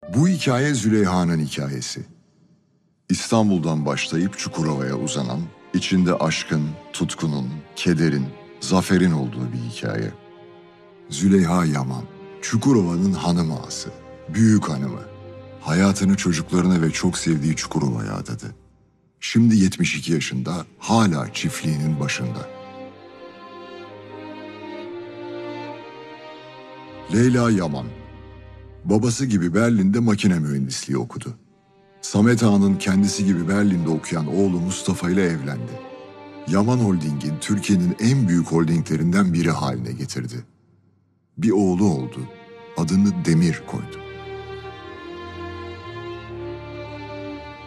Bu hikaye Züleyha'nın hikayesi. İstanbul'dan başlayıp Çukurova'ya uzanan, içinde aşkın, tutkunun, kederin, zaferin olduğu bir hikaye. Züleyha Yaman, Çukurova'nın hanım ağası, büyük hanımı. Hayatını çocuklarına ve çok sevdiği Çukurova'ya adadı. Şimdi 72 yaşında, hala çiftliğinin başında. Leyla Yaman, babası gibi Berlin'de makine mühendisliği okudu. Samet Ağa'nın kendisi gibi Berlin'de okuyan oğlu Mustafa ile evlendi. Yaman Holding'in Türkiye'nin en büyük holdinglerinden biri haline getirdi. Bir oğlu oldu, adını Demir koydu.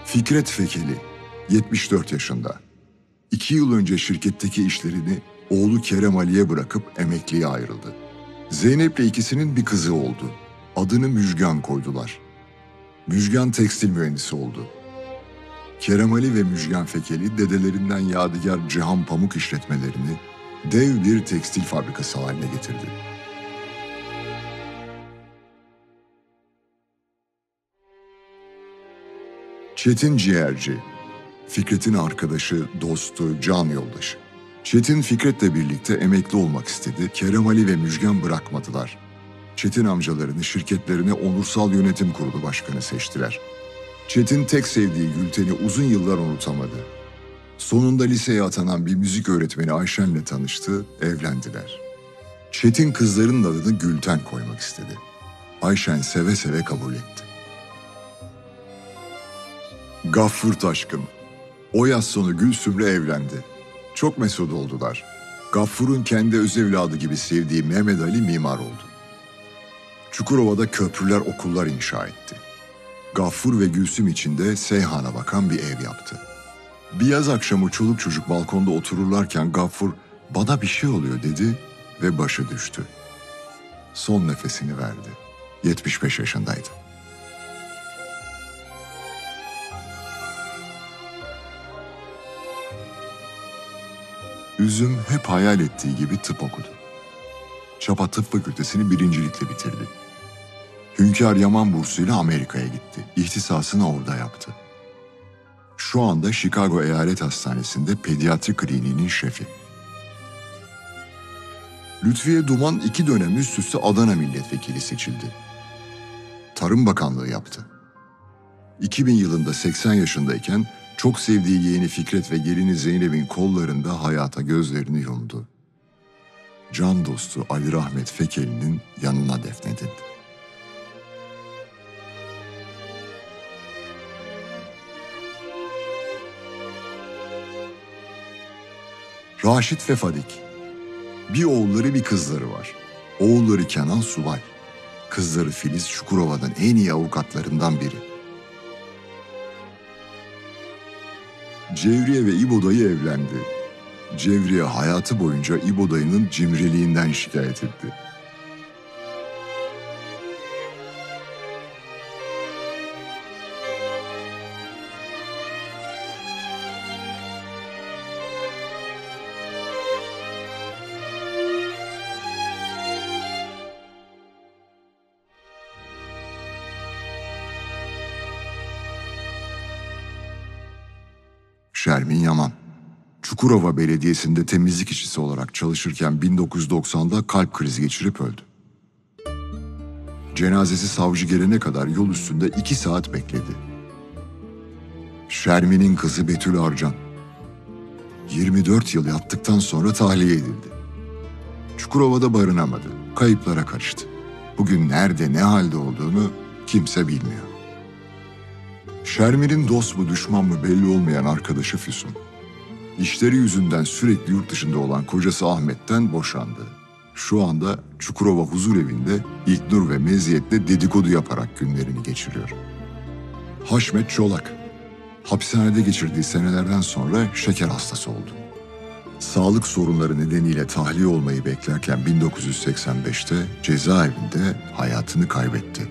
Fikret Fekeli, 74 yaşında. 2 yıl önce şirketteki işlerini oğlu Kerem Ali'ye bırakıp emekliye ayrıldı. Zeynep'le ikisinin bir kızı oldu. Adını Müjgan koydular. Müjgan tekstil mühendisi oldu. Kerem Ali ve Müjgan Fekeli dedelerinden yadigar Cihan Pamuk işletmelerini dev bir tekstil fabrikası haline getirdi. Çetin Ciğerci, Fikret'in arkadaşı, dostu, can yoldaşı. Çetin Fikret'le birlikte emekli olmak istedi. Kerem Ali ve Müjgan bırakmadılar. Çetin amcalarını şirketlerine Onursal Yönetim Kurulu Başkanı seçtiler. Çetin tek sevdiği Gülten'i uzun yıllar unutamadı. Sonunda liseye atanan bir müzik öğretmeni Ayşen'le tanıştı, evlendiler. Çetin kızların adını Gülten koymak istedi. Ayşen seve seve kabul etti. Gaffur Taşkın, o yaz sonu Gülsüm'le evlendi. Çok mesut oldular. Gaffur'un kendi öz evladı gibi sevdiği Mehmet Ali mimar oldu. Çukurova'da köprüler, okullar inşa etti. Gaffur ve Gülsüm için de Seyhan'a bakan bir ev yaptı. Bir yaz akşamı çoluk çocuk balkonda otururlarken Gaffur "Bana bir şey oluyor" dedi ve başı düştü. Son nefesini verdi. 75 yaşındaydı. Üzüm hep hayal ettiği gibi tıp okudu. Çapa Tıp Fakültesini birincilikle bitirdi. Hünkâr Yaman bursuyla Amerika'ya gitti. İhtisasını orada yaptı. Şu anda Chicago Eyalet Hastanesi'nde pediatri kliniğinin şefi. Lütfiye Duman 2 dönem üst üste Adana milletvekili seçildi. Tarım Bakanlığı yaptı. 2000 yılında 80 yaşındayken çok sevdiği yeğeni Fikret ve gelini Zeynep'in kollarında hayata gözlerini yumdu. Can dostu Ali Rahmet Fekeli'nin yanına defnedildi. Raşit ve Fadik. Bir oğulları bir kızları var. Oğulları Kenan subay. Kızları Filiz Çukurova'nın en iyi avukatlarından biri. Cevriye ve İbo dayı evlendi. Cevriye hayatı boyunca İbo dayının cimriliğinden şikayet etti. Şermin Yaman, Çukurova Belediyesi'nde temizlik işçisi olarak çalışırken 1990'da kalp krizi geçirip öldü. Cenazesi savcı gelene kadar yol üstünde 2 saat bekledi. Şermin'in kızı Betül Arcan, 24 yıl yattıktan sonra tahliye edildi. Çukurova'da barınamadı, kayıplara karıştı. Bugün nerede, ne halde olduğunu kimse bilmiyor. Şermin'in dost mu düşman mı belli olmayan arkadaşı Füsun, İşleri yüzünden sürekli yurt dışında olan kocası Ahmet'ten boşandı. Şu anda Çukurova Huzurevinde İlknur ve Meziyet'le dedikodu yaparak günlerini geçiriyor. Haşmet Çolak, hapishanede geçirdiği senelerden sonra şeker hastası oldu. Sağlık sorunları nedeniyle tahliye olmayı beklerken 1985'te cezaevinde hayatını kaybetti.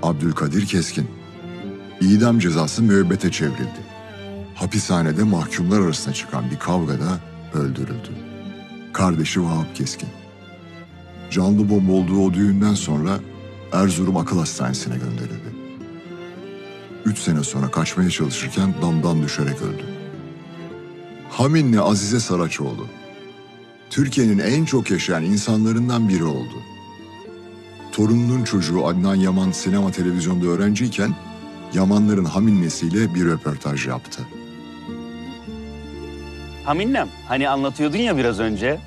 Abdülkadir Keskin, idam cezası müebbete çevrildi. Hapishanede mahkumlar arasında çıkan bir kavgada öldürüldü. Kardeşi Vahap Keskin. Canlı bomba olduğu o düğünden sonra Erzurum Akıl Hastanesi'ne gönderildi. 3 sene sonra kaçmaya çalışırken damdan düşerek öldü. Haminli Azize Saraçoğlu, Türkiye'nin en çok yaşayan insanlarından biri oldu. Torununun çocuğu Adnan Yaman sinema televizyonda öğrenciyken Yamanların Haminlisiyle bir röportaj yaptı. Haminlem, hani anlatıyordun ya biraz önce.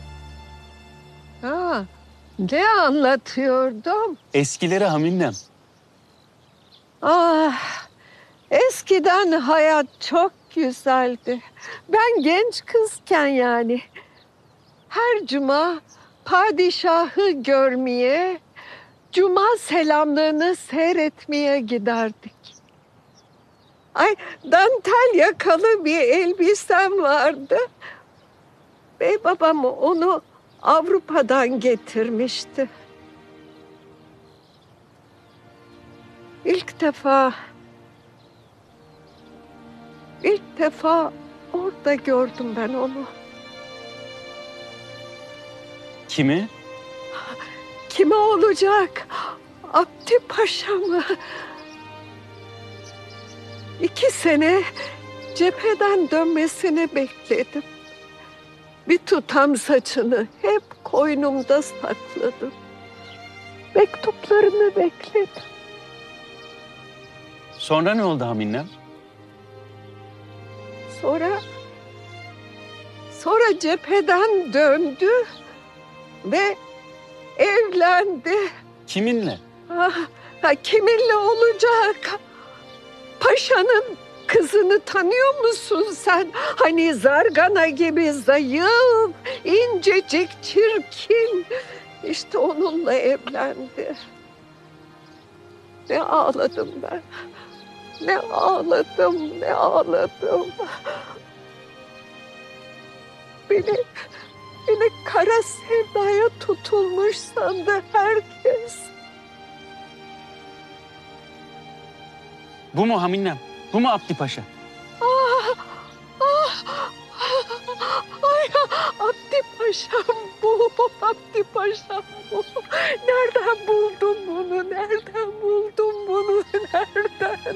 Ha, ne anlatıyordum? Eskileri Haminlem. Ah, eskiden hayat çok güzeldi. Ben genç kızken yani. Her cuma padişahı görmeye, cuma selamlığını seyretmeye giderdik. Ay, dantel yakalı bir elbisem vardı. Bey babam onu Avrupa'dan getirmişti. İlk defa orada gördüm ben onu. Kimi? Kime olacak? Abdi Paşa mı? 2 sene cepheden dönmesini bekledim. Bir tutam saçını hep koynumda sakladım. Mektuplarını bekledim. Sonra ne oldu Haminlem? Sonra cepheden döndü ve evlendi. Kiminle? Kiminle olacak? Paşanın kızını tanıyor musun sen? Hani zargana gibi zayıf, incecik, çirkin. İşte onunla evlendi. Ne ağladım ben. Ne ağladım, ne ağladım. Beni kara sevdaya tutulmuş sandı herkes. Bu mu Haminlem? Bu mu Abdi Paşa? Ay, Abdi Paşam bu, Abdi Paşam bu. Nereden buldun bunu, nereden buldun bunu, nereden?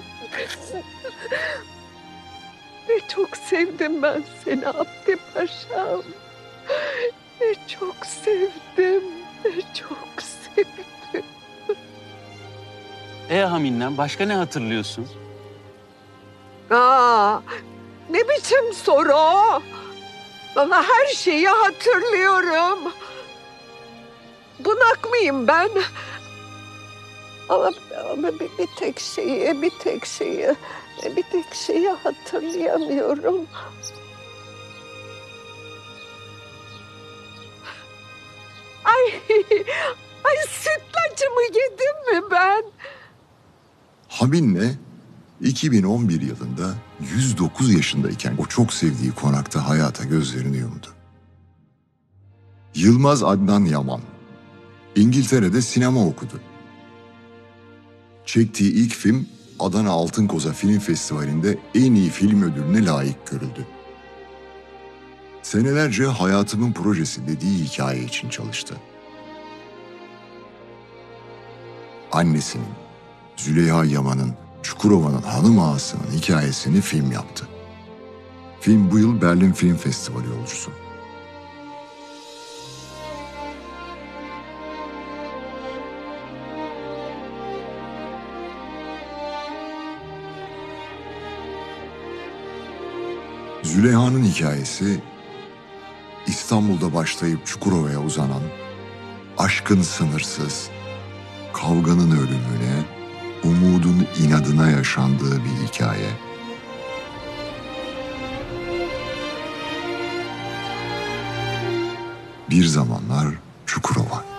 Ne çok sevdim ben seni Abdi Paşam. Ne çok sevdim, ne çok sevdim. Haminlem, başka ne hatırlıyorsun? Ne biçim soru o? Bana her şeyi hatırlıyorum. Bunak mıyım ben? Ama bir tek şeyi hatırlayamıyorum. Ay sütlacımı yedim mi ben? Haminle 2011 yılında 109 yaşındayken o çok sevdiği konakta hayata gözlerini yumdu. Yılmaz Adnan Yaman, İngiltere'de sinema okudu. Çektiği ilk film Adana Altın Koza Film Festivali'nde en iyi film ödülüne layık görüldü. Senelerce hayatımın projesi dediği hikaye için çalıştı. Annesinin, Züleyha Yaman'ın, Çukurova'nın hanım ağasının hikayesini film yaptı. Film bu yıl Berlin Film Festivali yolcusu. Züleyha'nın hikayesi, İstanbul'da başlayıp Çukurova'ya uzanan, aşkın sınırsız, kavganın ölümüne, umudun inadına yaşandığı bir hikaye. Bir zamanlar Çukurova.